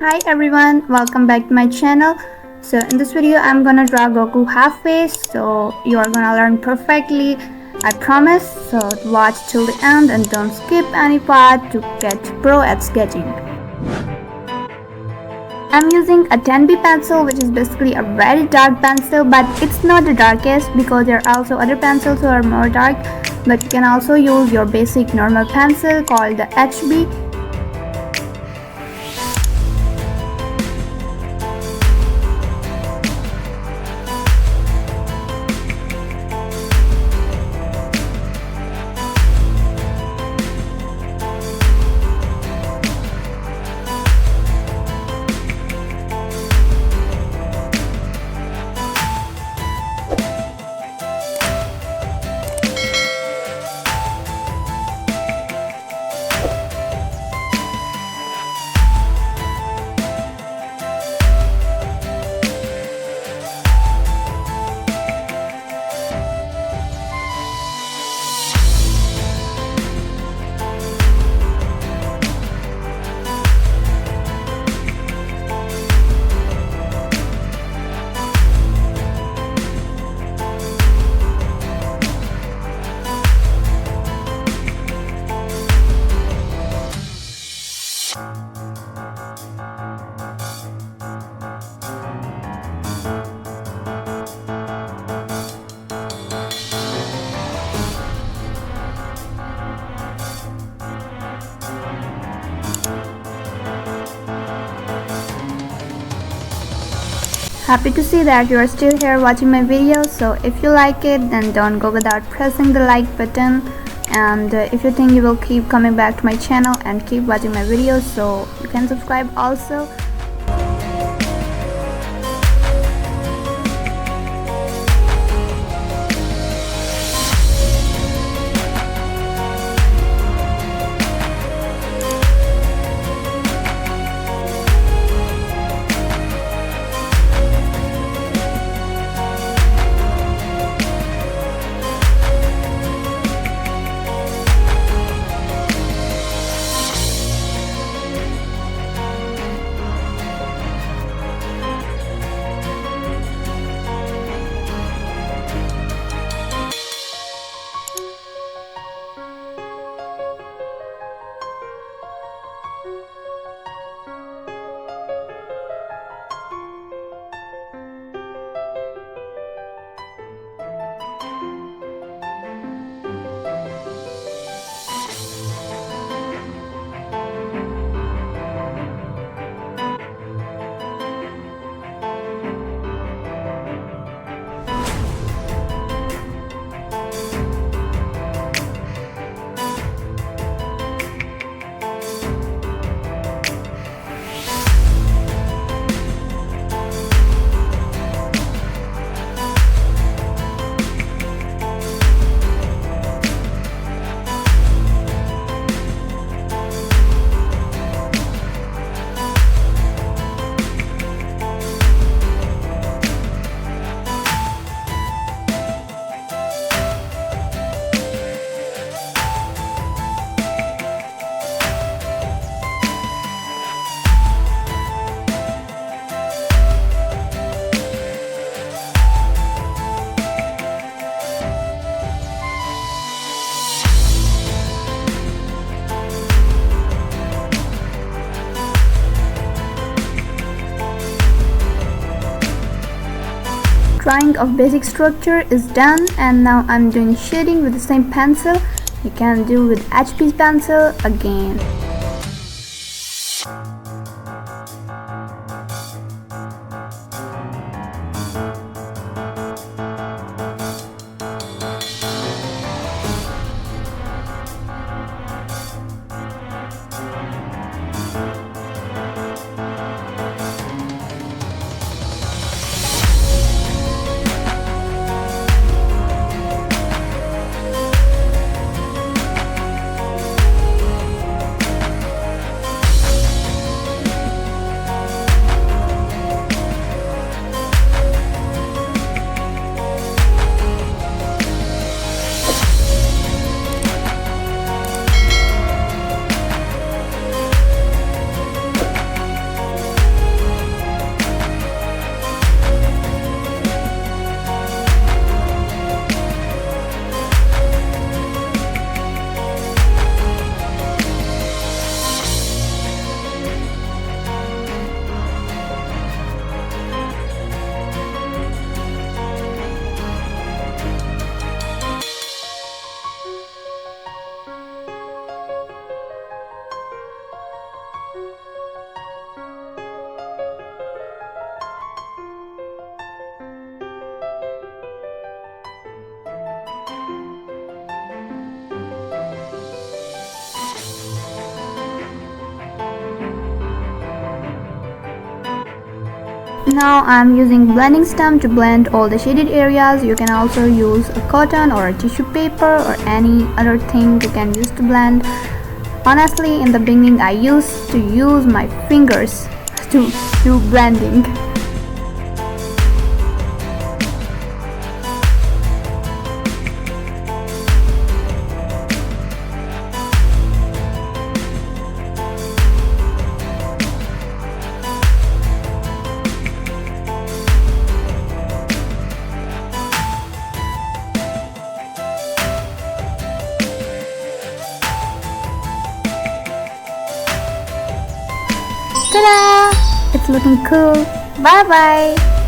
Hi everyone, welcome back to my channel. So in this video I'm gonna draw Goku half face, so you are gonna learn perfectly, I promise. So watch till the end and don't skip any part to get pro at sketching. I'm using a 10B pencil, which is basically a very dark pencil, but it's not the darkest because there are also other pencils who are more dark. But you can also use your basic normal pencil called the HB. Happy to see that you are still here watching my video. So if you like it, then don't go without pressing the like button, and if you think you will keep coming back to my channel and keep watching my videos, so you can subscribe also. Drawing of basic structure is done, and now I'm doing shading with the same pencil. You can do with HB pencil again. Now I'm using blending stem to blend all the shaded areas. You can also use a cotton or a tissue paper or any other thing you can use to blend. Honestly, in the beginning I used to use my fingers to do blending. Ta-da! It's looking cool. Bye bye!